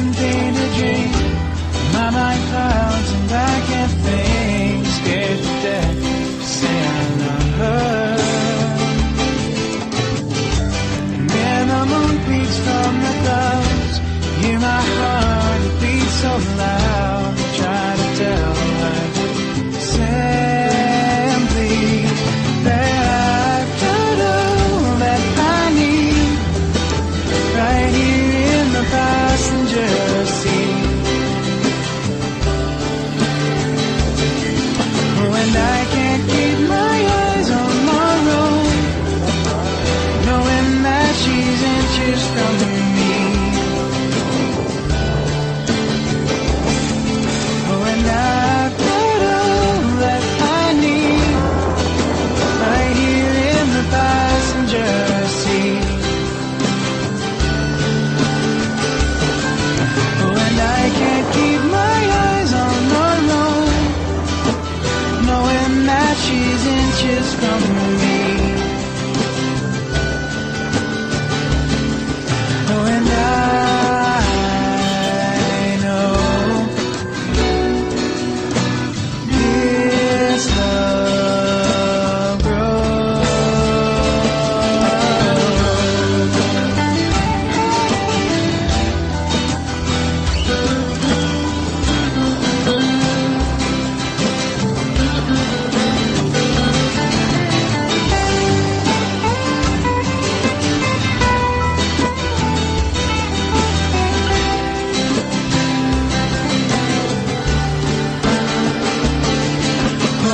mundane to dream. My mind clouds and I can't think. Scared to death to say I love her. And when the moon peeks from the clouds, hear my heart beat so loud. I try to tell her simply that I've got all that I need right here in the passenger seat. And I can't keep my eyes on the road, knowing that she's inches from me. Oh, and I've got all that I need right here in the passenger seat. Oh, and I can't keep my eyes on the road, knowing that she's inches from me. Oh, and I know this love grows.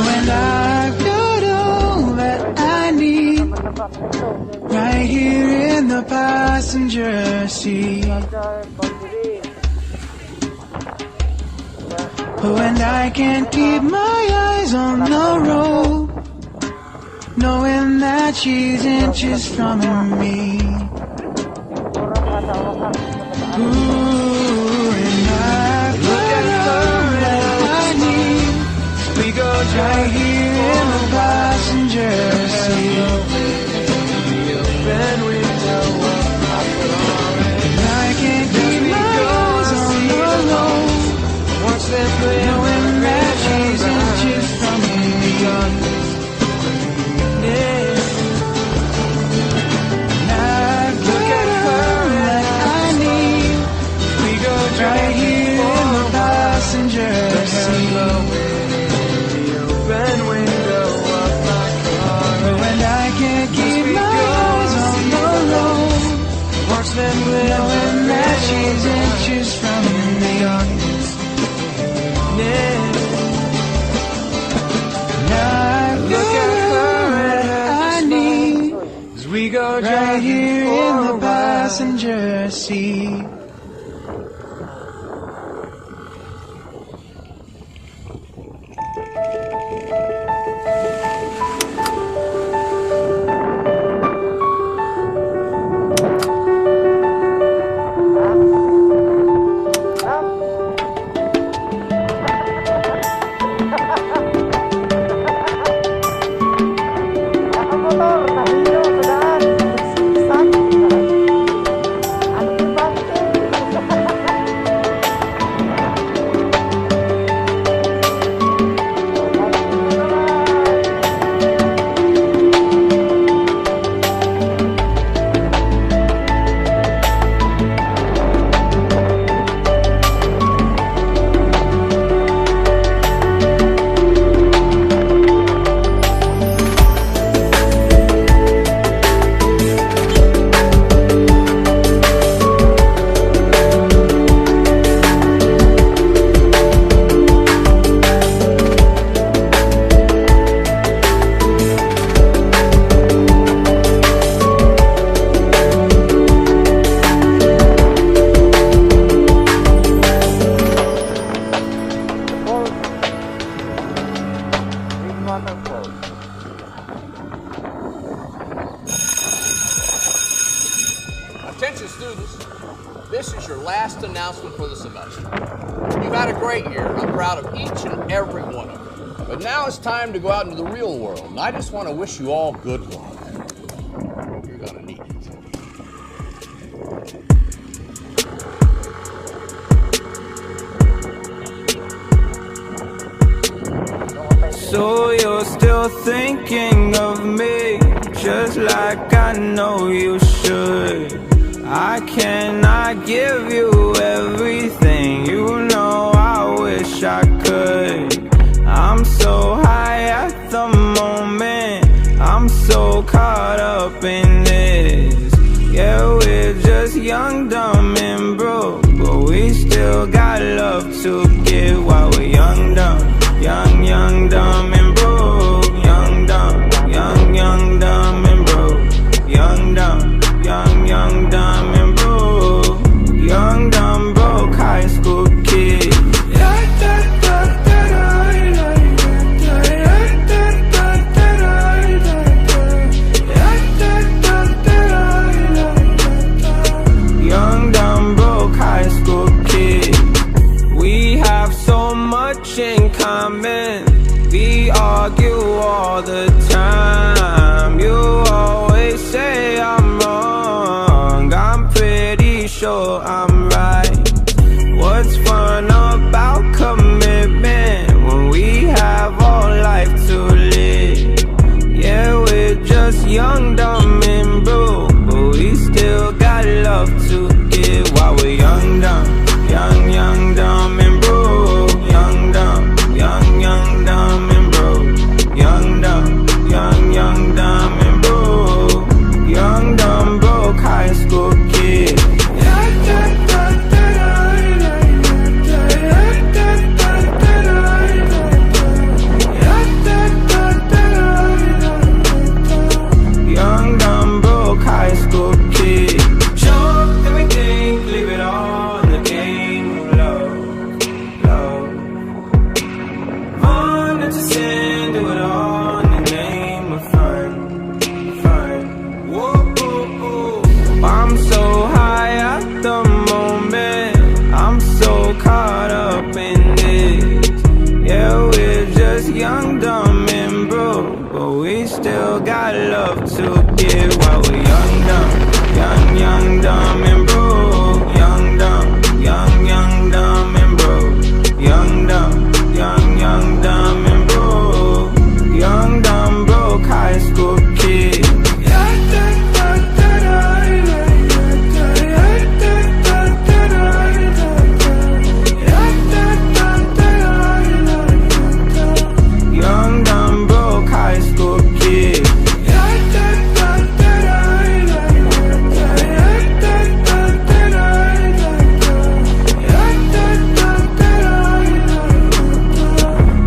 And I've got all that I need right here in the passenger seat. Oh, and I can't keep my eyes on the road, knowing that she's inches from me. Ooh, and I've got all that I need. We go right here in the passenger seat. And I can't keep my eyes on the road, knowing that she's inches from me. And I've got all that I need. We go right here in the passenger seat. And I can't keep my eyes on the road, knowing that she's inches from me. And I've got all that I need as we go right here in the passenger seat. Attention students, this is your last announcement for the semester. You've had a great year. I'm proud of each and every one of you. But now it's time to go out into the real world, and I just want to wish you all good luck. You're gonna need it. you're still thinking of me, just like I know you should. I cannot give you everything, you know I wish I could. I'm so high at the moment, I'm so caught up in this. Yeah, we're just young, dumb, and broke, but we still got love to give while we're young, dumb, young, dumb, and broke. Young, dumb, young, dumb, and broke. Young, dumb, young, dumb, and broke. Young, dumb, broke high school kid. Young, dumb, broke high school kid. We have so much in common. We argue all the time. You always say I'm wrong, I'm pretty sure I'm right. What's fun about commitment when we have all life to live? Yeah, we're just young, dumb, and broke, but we still got love to give while we're young, dumb, young, dumb, and broke. Young, dumb, young, dumb, and broke. Young, dumb, young, dumb, and broke. Young, dumb, broke high school kid. Young, dumb, broke high school kid. Show up everything, leave it all in the game of love. Fun to sin, do it all in the name of fun. Whoa, I'm so high at the moment, I'm so caught up in this. Yeah, we're just young, dumb, and broke, but we still got love to give while we're young, dumb, young, dumb, and broke. Young, dumb, young, dumb, and broke. Young, dumb, young, dumb, and broke. Young, dumb, broke high school kid. Young, dumb, broke high school kid.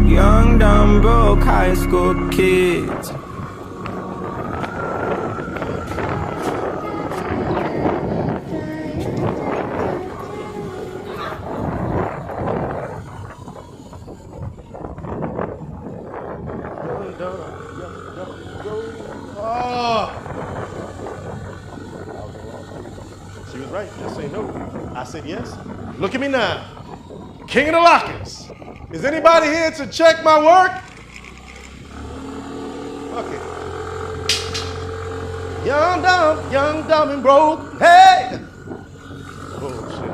Young, dumb, broke high school kids. She was right. Just say no. I said yes. Look at me now. King of the Lockers. Is anybody here to check my work? Okay. Young, dumb, and broke. Hey! Oh, shit.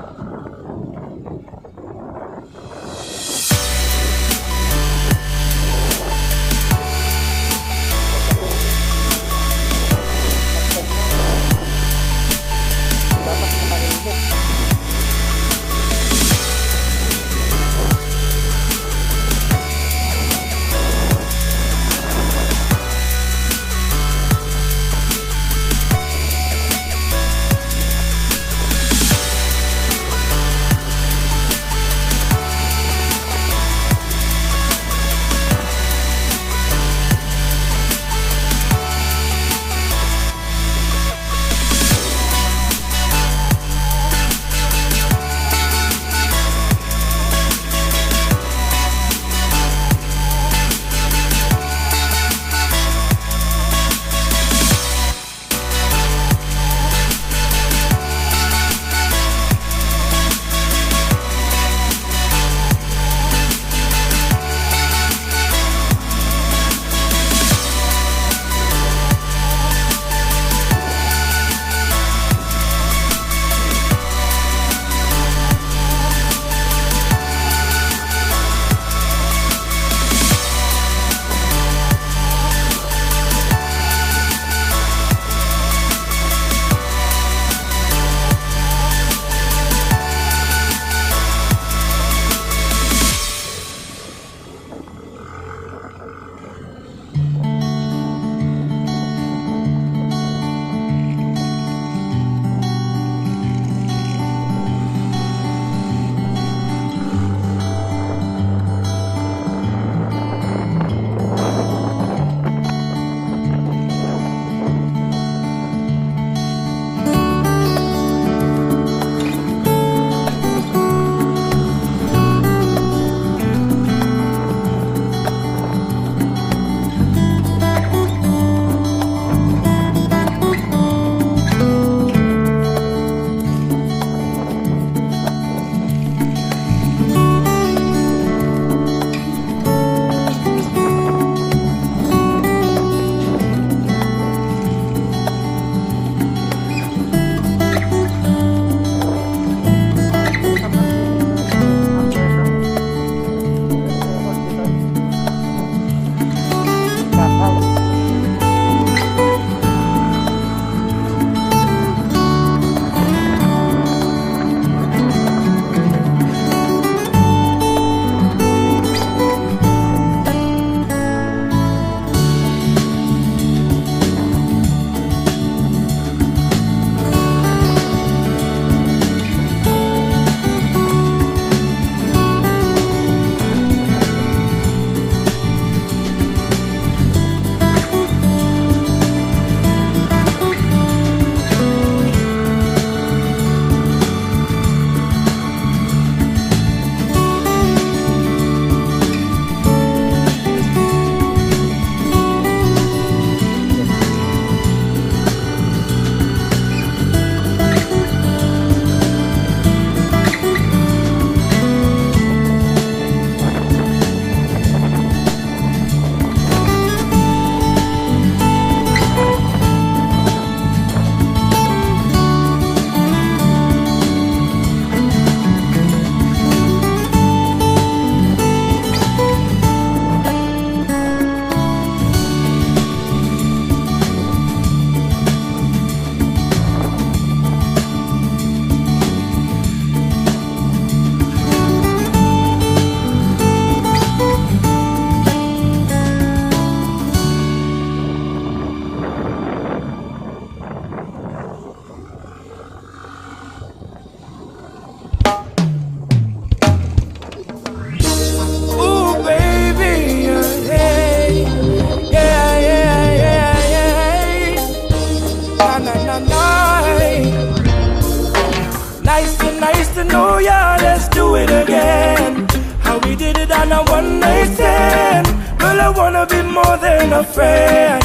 than a friend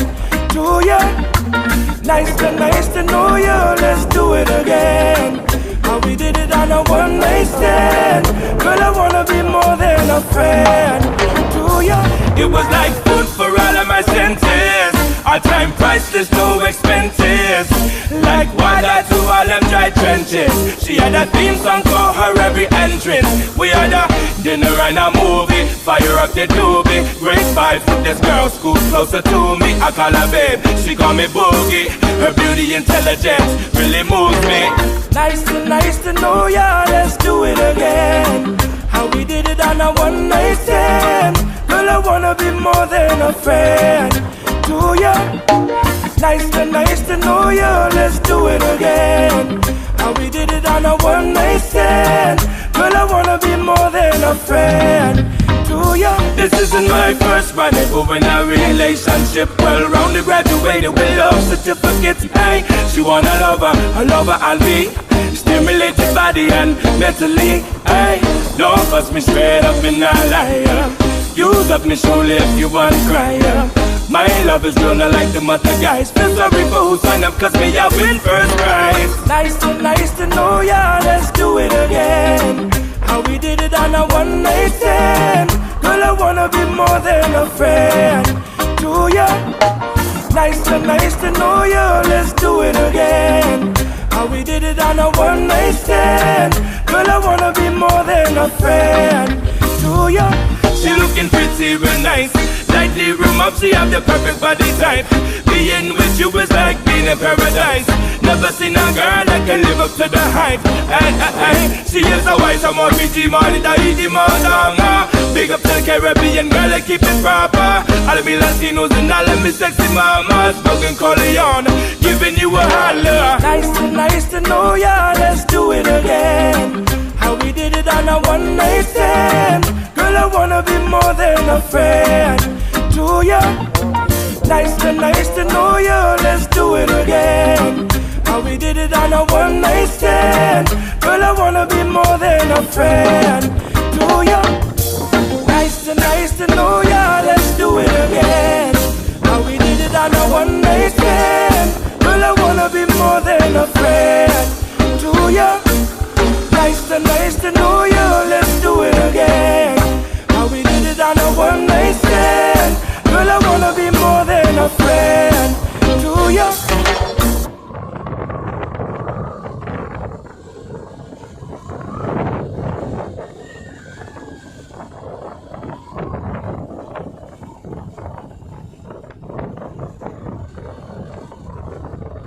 to you. Nice to know you. Let's do it again. How we did it on a one night stand. Girl, I wanna be more than a friend to you. It was like food for all of my senses. Our time priceless, no expenses. Like water to all them dry trenches. She had a theme song for her every entrance. We had a dinner and a movie. Fire up the doobie. Great vibes with this girl, school closer to me. I call her babe, she call me Boogie. Her beauty, intelligence really moves me. Nice to know ya, let's do it again. How we did it on a one night stand. Girl, I wanna be more than a friend to ya. Nice to know ya, let's do it again. How we did it on a one night stand. Girl, I wanna be more than a friend to ya. This isn't my first rendezvous in a relationship. Well rounded, graduated with love certificates. Hey, she want a lover I'll be. Stimulated body and mentally. Hey, don't bust me straight up in a liar. Use up me shoulder if you want cry. My love is gonna like the mother guys. Feel sorry for who sign up, cause me I win first prize. Nice to know ya, let's do it again. How we did it on a one night stand. Girl, I wanna be more than a friend to ya. Nice to know ya, let's do it again. How we did it on a one night stand. Girl, I wanna be more than a friend to ya. She looking pretty real nice. Lightly room up, she have the perfect body type. Being with you is like being in paradise. Never seen a girl that can live up to the hype. Ay. She is a wise, I'm more BG, more than easy, more than big up to the Caribbean girl, they keep it proper. All of me Latinos and all of me sexy mamas. Smoking Corleone, giving you a holler. Nice to know ya, let's do it again. How we did it on a one night stand. Girl, I wanna be more than a friend to ya. Nice to know ya, let's do it again. How we did it on a one night stand. Girl, I wanna be more than a friend to ya. Nice to know ya, let's do it again. How we did it on a one night stand. Girl, I wanna be more than a friend to ya. Nice to know ya, let's do it again. How we did it on a one night stand. Girl, I wanna be more than a friend to ya.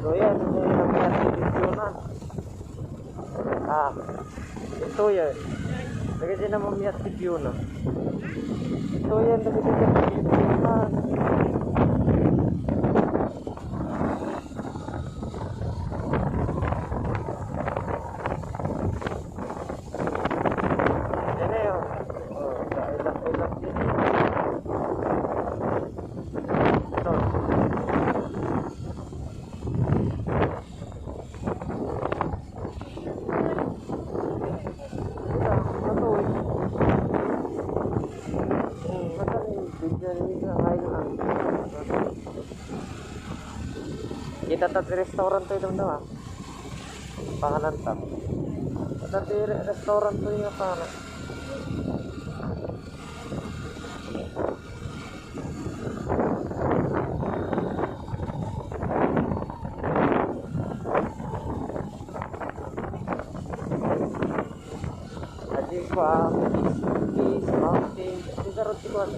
So yan, yung nangyari ito yan. Lagi din naman miyat si Fiona. Ito yan, lagi din naman si Fiona. Yan na yun. Ilak din. Ito. Kita tadi restoran tuh teman-teman. Panganan tam. Tadi restoran tuh yang panganan. Aji gua, mountain, kita roti gua.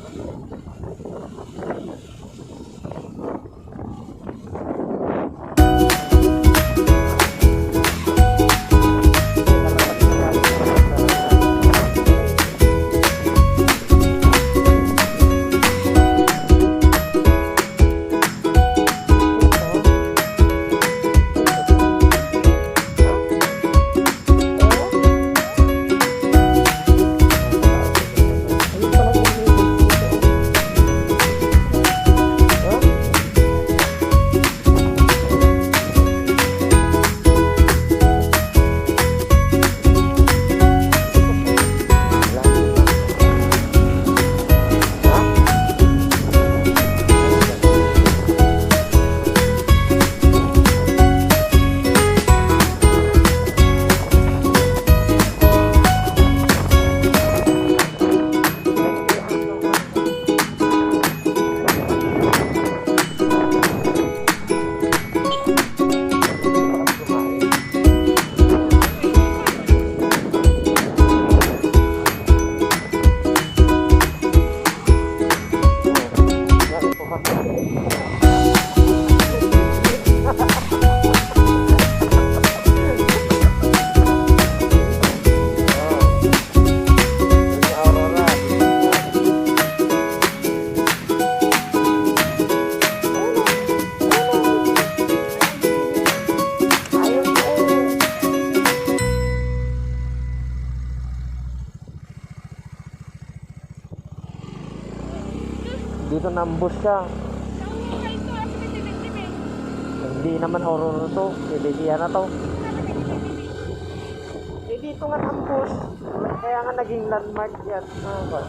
Dito na-ambush siya. Hindi naman Aurora to. Ecija na to. Eh dito nga na-ambush. Kaya nga naging landmark yan. Ba?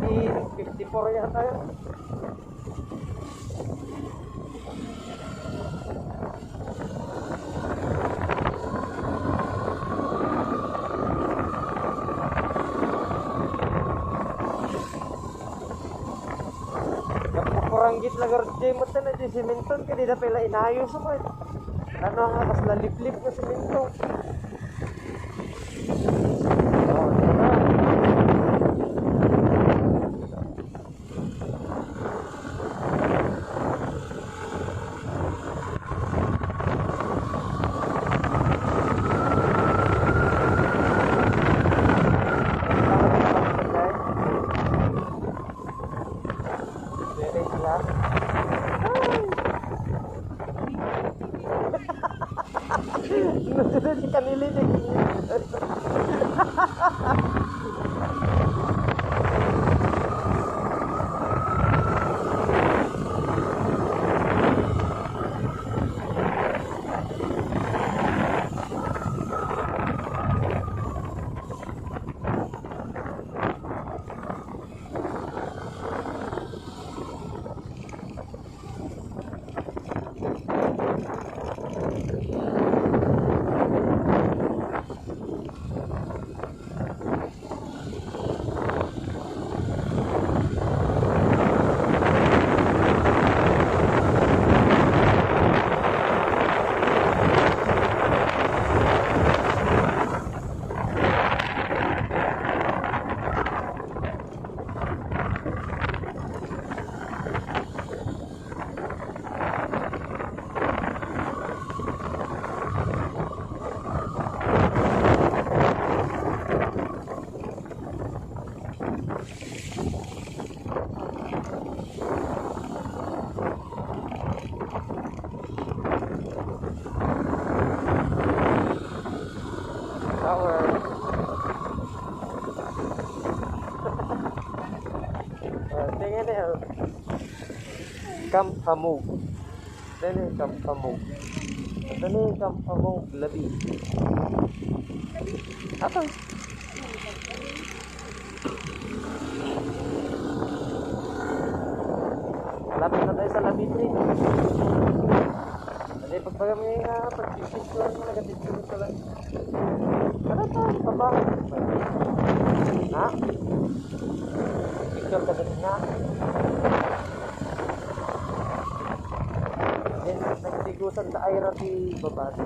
1954 yata yun. Kapuranggit lagar jay mo na di simenton kanina pala inayos mo. Ano nga kas lalip-lip na simento. Si kanili ni Kampamog. Dali Kampamog. Dali Kampamog labi. Apa? Lapit na tayo sa labi 3. Dali pagpaga may pag-picture mo nag-picture sa labi. Ano tayo? Pabahan. Ha? Picture ka din na. Nagtigusan sa Ira si Babati.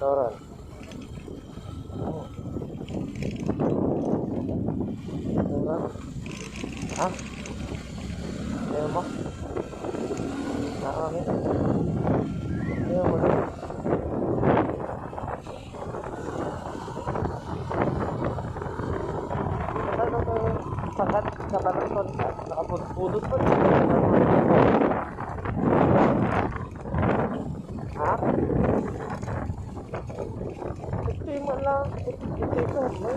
restaurant. Restaurant? Hah? Ayaw mo? Nakakami? Ayaw mo na? Ano ko sagat sa balaton? Nakapulot pa? Ha? Ito mo lang. Ito mo.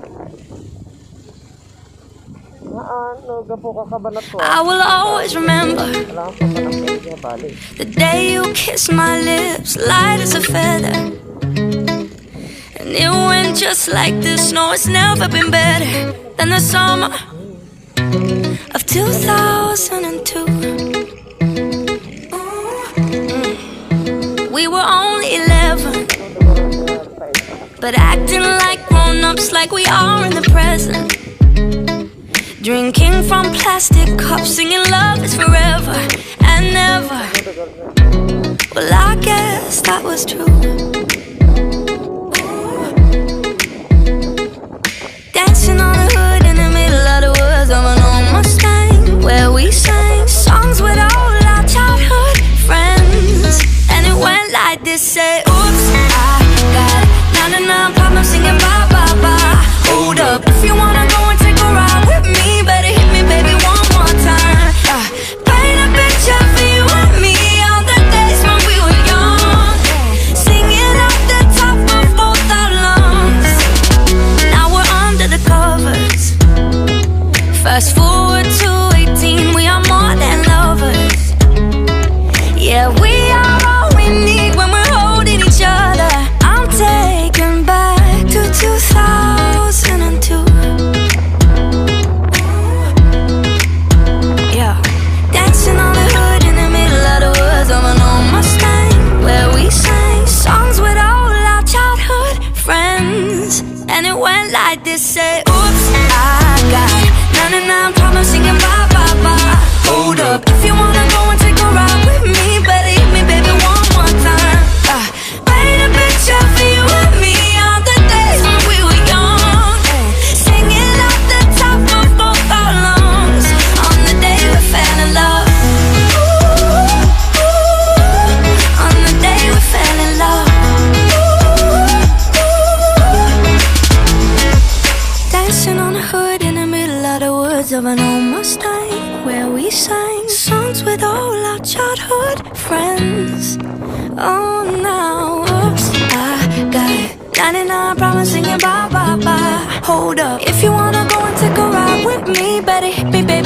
I will always remember the day you kissed my lips, light as a feather. And it went just like this. No, it's never been better than the summer of 2002. We were only 11, but acting like grown-ups, like we are in the present. Drinking from plastic cups, singing love is forever and never. Well, I guess that was true. Dancing on the hood in the middle of the woods of an old Mustang, where we sang songs with all our childhood friends. And it went like this, say, oops, I got 99 problems singing bye, bye, bye. Hold up, if you wanna go and take a ride with me, better hit me, baby, one more time. Paint a picture for you and me on the days when we were young, singing off the top of both our lungs. Now we're under the covers. Fast forward to 18, we are more than lovers. Yeah, we are all we need when we're holding each other. I'm taken back to 2002. Yeah, dancing on the hood in the middle of the woods of an old Mustang, where we sang songs with all our childhood friends. And it went like this, say, oops, I got 99 problems singing bye, bye, bye. Hold up, if you wanna go and take a ride with me, better hit me, baby, one more time. Paint a picture for you and me on the days when we were young, singing off the top of both our lungs on the day we fell in love. Ooh, ooh, on the day we fell in love. Ooh, ooh. Dancing on the hood in the middle of the woods of an old Mustang, where we sang songs with all our childhood friends. Oh, now, oops, I got 99 problems singing bye, bye, bye. Hold up, if you wanna go and take a ride with me, better hit me, baby.